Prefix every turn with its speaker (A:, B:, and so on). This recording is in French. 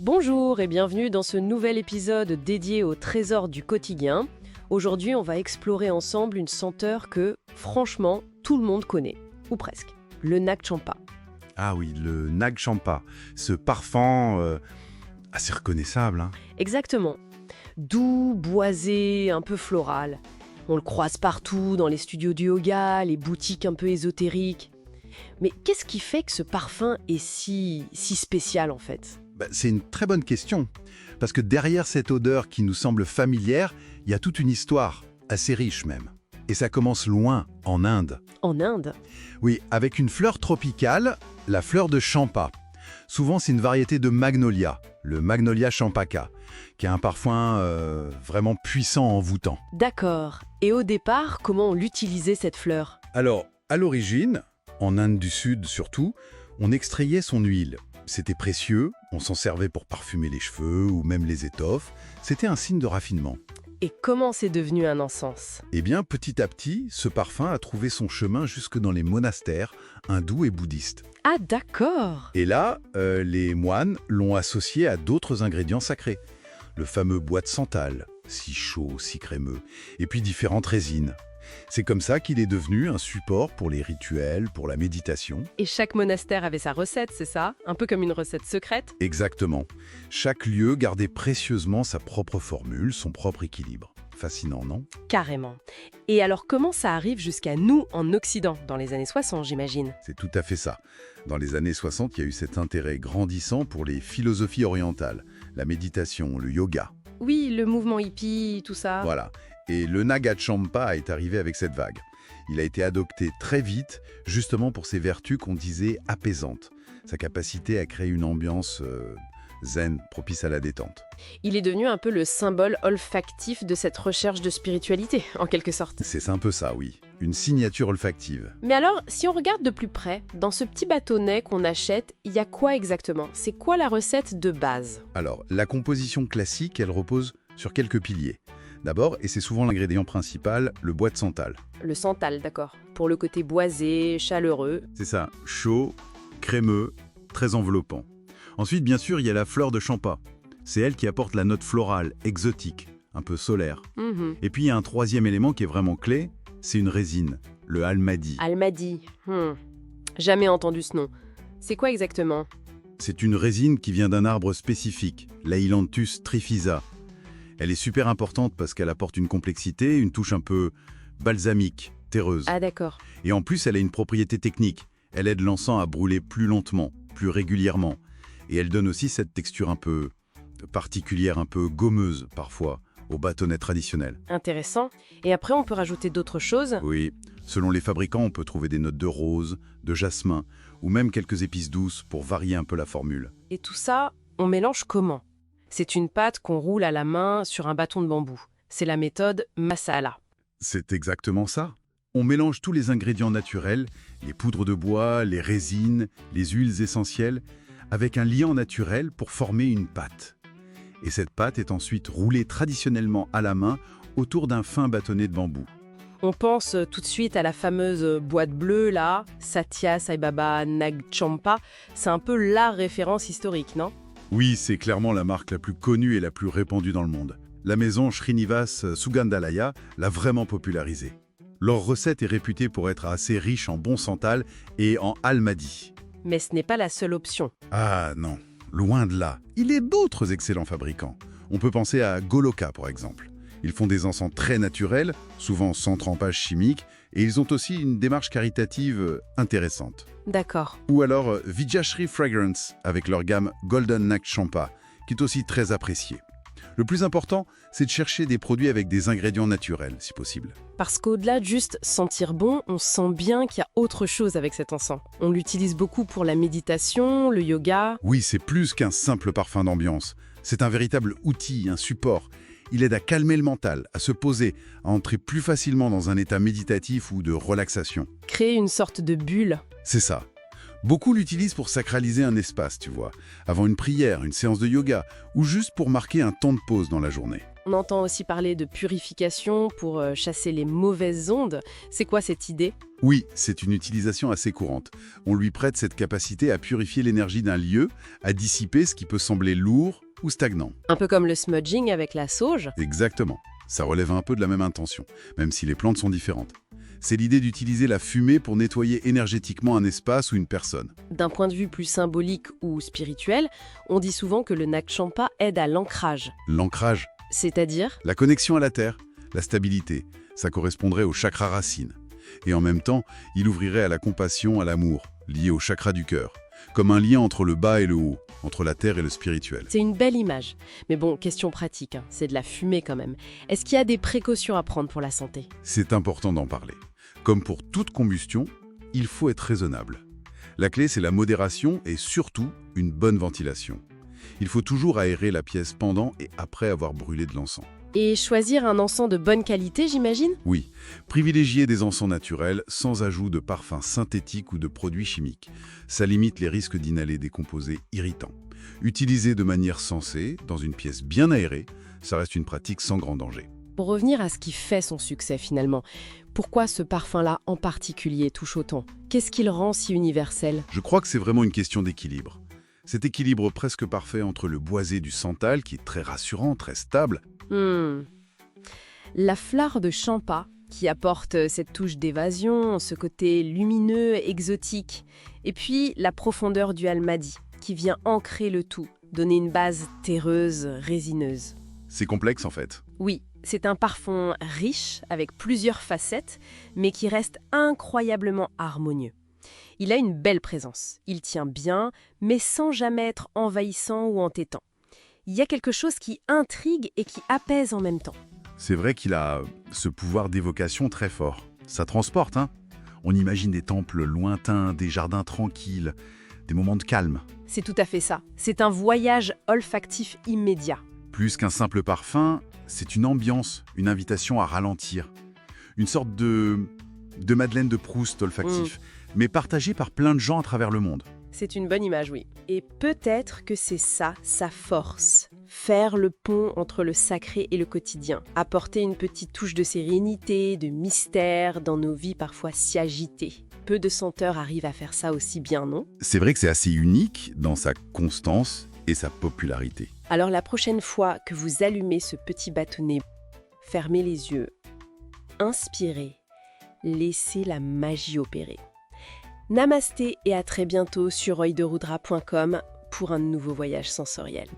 A: Bonjour et bienvenue dans ce nouvel épisode dédié au trésor du quotidien. Aujourd'hui, on va explorer ensemble une senteur que, franchement, tout le monde connaît, ou presque, le Nag Champa.
B: Ah oui, le Nag Champa, ce parfum assez reconnaissable. Hein.
A: Exactement. Doux, boisé, un peu floral. On le croise partout, dans les studios de yoga, les boutiques un peu ésotériques. Mais qu'est-ce qui fait que ce parfum est si spécial en fait ?
B: C'est une très bonne question, parce que derrière cette odeur qui nous semble familière, il y a toute une histoire, assez riche même. Et ça commence loin, en Inde.
A: En Inde ?
B: Oui, avec une fleur tropicale, la fleur de Champa. Souvent, c'est une variété de magnolia, le Magnolia champaca, qui a un parfum vraiment puissant, envoûtant.
A: D'accord. Et au départ, comment on l'utilisait cette fleur ?
B: Alors, à l'origine, en Inde du Sud surtout, on extrayait son huile. C'était précieux, on s'en servait pour parfumer les cheveux ou même les étoffes. C'était un signe de raffinement.
A: Et comment c'est devenu un encens ?
B: Eh bien, petit à petit, ce parfum a trouvé son chemin jusque dans les monastères hindous et bouddhistes.
A: Ah d'accord !
B: Et là, les moines l'ont associé à d'autres ingrédients sacrés. Le fameux bois de santal, si chaud, si crémeux, et puis différentes résines. C'est comme ça qu'il est devenu un support pour les rituels, pour la méditation.
A: Et chaque monastère avait sa recette, c'est ça ? Un peu comme une recette secrète ?
B: Exactement. Chaque lieu gardait précieusement sa propre formule, son propre équilibre. Fascinant, non ?
A: Carrément. Et alors comment ça arrive jusqu'à nous en Occident, dans les années 60 j'imagine ?
B: C'est tout à fait ça. Dans les années 60, il y a eu cet intérêt grandissant pour les philosophies orientales, la méditation, le yoga.
A: Oui, le mouvement hippie, tout ça.
B: Voilà. Et le Nag Champa est arrivé avec cette vague. Il a été adopté très vite, justement pour ses vertus qu'on disait apaisantes, sa capacité à créer une ambiance zen, propice à la détente.
A: Il est devenu un peu le symbole olfactif de cette recherche de spiritualité, en quelque sorte.
B: C'est un peu ça, oui. Une signature olfactive.
A: Mais alors, si on regarde de plus près, dans ce petit bâtonnet qu'on achète, il y a quoi exactement ? C'est quoi la recette de base ?
B: Alors, la composition classique, elle repose sur quelques piliers. D'abord, et c'est souvent l'ingrédient principal, le bois de santal.
A: Le santal, d'accord. Pour le côté boisé, chaleureux.
B: C'est ça, chaud, crémeux, très enveloppant. Ensuite, bien sûr, il y a la fleur de Champa. C'est elle qui apporte la note florale, exotique, un peu solaire. Et puis, il y a un troisième élément qui est vraiment clé, c'est une résine, le almadi.
A: Almadi. Jamais entendu ce nom. C'est quoi exactement ?
B: C'est une résine qui vient d'un arbre spécifique, l'Ailanthus trifida. Elle est super importante parce qu'elle apporte une complexité, une touche un peu balsamique, terreuse.
A: Ah d'accord.
B: Et en plus, elle a une propriété technique. Elle aide l'encens à brûler plus lentement, plus régulièrement. Et elle donne aussi cette texture un peu particulière, un peu gommeuse parfois, au bâtonnet traditionnel.
A: Intéressant. Et après, on peut rajouter d'autres choses ?
B: Oui, selon les fabricants, on peut trouver des notes de rose, de jasmin, ou même quelques épices douces pour varier un peu la formule.
A: Et tout ça, on mélange comment ? C'est une pâte qu'on roule à la main sur un bâton de bambou. C'est la méthode masala.
B: C'est exactement ça. On mélange tous les ingrédients naturels, les poudres de bois, les résines, les huiles essentielles, avec un liant naturel pour former une pâte. Et cette pâte est ensuite roulée traditionnellement à la main autour d'un fin bâtonnet de bambou.
A: On pense tout de suite à la fameuse boîte bleue, là, Satya Sai Baba Nag Champa. C'est un peu la référence historique, non ?
B: Oui, c'est clairement la marque la plus connue et la plus répandue dans le monde. La maison Srinivas Sugandhalaya l'a vraiment popularisée. Leur recette est réputée pour être assez riche en bon santal et en almadi.
A: Mais ce n'est pas la seule option.
B: Ah non, loin de là. Il y a d'autres excellents fabricants. On peut penser à Goloka, par exemple. Ils font des encens très naturels, souvent sans trempage chimique, et ils ont aussi une démarche caritative intéressante.
A: D'accord.
B: Ou alors Vijayashree Fragrance, avec leur gamme Golden Nag Champa, qui est aussi très appréciée. Le plus important, c'est de chercher des produits avec des ingrédients naturels, si possible.
A: Parce qu'au-delà de juste sentir bon, on sent bien qu'il y a autre chose avec cet encens. On l'utilise beaucoup pour la méditation, le yoga.
B: Oui, c'est plus qu'un simple parfum d'ambiance. C'est un véritable outil, un support. Il aide à calmer le mental, à se poser, à entrer plus facilement dans un état méditatif ou de relaxation.
A: Créer une sorte de bulle.
B: C'est ça. Beaucoup l'utilisent pour sacraliser un espace, tu vois, avant une prière, une séance de yoga, ou juste pour marquer un temps de pause dans la journée.
A: On entend aussi parler de purification pour chasser les mauvaises ondes. C'est quoi cette idée?
B: Oui, c'est une utilisation assez courante. On lui prête cette capacité à purifier l'énergie d'un lieu, à dissiper ce qui peut sembler lourd ou stagnant.
A: Un peu comme le smudging avec la sauge.
B: Exactement. Ça relève un peu de la même intention, même si les plantes sont différentes. C'est l'idée d'utiliser la fumée pour nettoyer énergétiquement un espace ou une personne.
A: D'un point de vue plus symbolique ou spirituel, on dit souvent que le Nag Champa aide à l'ancrage.
B: L'ancrage,
A: C'est-à-dire?
B: la connexion à la terre, la stabilité, ça correspondrait au chakra racine. Et en même temps, il ouvrirait à la compassion, à l'amour, lié au chakra du cœur, comme un lien entre le bas et le haut, entre la terre et le spirituel.
A: C'est une belle image. Mais bon, question pratique, hein, c'est de la fumée quand même. Est-ce qu'il y a des précautions à prendre pour la santé?
B: C'est important d'en parler. Comme pour toute combustion, il faut être raisonnable. La clé, c'est la modération et surtout une bonne ventilation. Il faut toujours aérer la pièce pendant et après avoir brûlé de l'encens.
A: Et choisir un encens de bonne qualité, j'imagine?
B: Oui, privilégier des encens naturels sans ajout de parfums synthétiques ou de produits chimiques. Ça limite les risques d'inhaler des composés irritants. Utiliser de manière sensée, dans une pièce bien aérée, ça reste une pratique sans grand danger.
A: Pour revenir à ce qui fait son succès finalement, pourquoi ce parfum-là en particulier touche autant? Qu'est-ce qui le rend si universel?
B: Je crois que c'est vraiment une question d'équilibre. Cet équilibre presque parfait entre le boisé du santal, qui est très rassurant, très stable.
A: La fleur de Champa, qui apporte cette touche d'évasion, ce côté lumineux, exotique. Et puis la profondeur du Almadi, qui vient ancrer le tout, donner une base terreuse, résineuse.
B: C'est complexe en fait.
A: Oui, c'est un parfum riche, avec plusieurs facettes, mais qui reste incroyablement harmonieux. Il a une belle présence, il tient bien, mais sans jamais être envahissant ou entêtant. Il y a quelque chose qui intrigue et qui apaise en même temps.
B: C'est vrai qu'il a ce pouvoir d'évocation très fort. Ça transporte, hein. On imagine des temples lointains, des jardins tranquilles, des moments de calme.
A: C'est tout à fait ça. C'est un voyage olfactif immédiat.
B: Plus qu'un simple parfum, c'est une ambiance, une invitation à ralentir. Une sorte de Madeleine de Proust olfactif, mais partagée par plein de gens à travers le monde.
A: C'est une bonne image, oui. Et peut-être que c'est ça, sa force. Faire le pont entre le sacré et le quotidien. Apporter une petite touche de sérénité, de mystère dans nos vies parfois si agitées. Peu de senteurs arrivent à faire ça aussi bien, non?
B: C'est vrai que c'est assez unique dans sa constance et sa popularité.
A: Alors la prochaine fois que vous allumez ce petit bâtonnet, fermez les yeux, inspirez, laissez la magie opérer. Namasté et à très bientôt sur oeilderoudra.com pour un nouveau voyage sensoriel.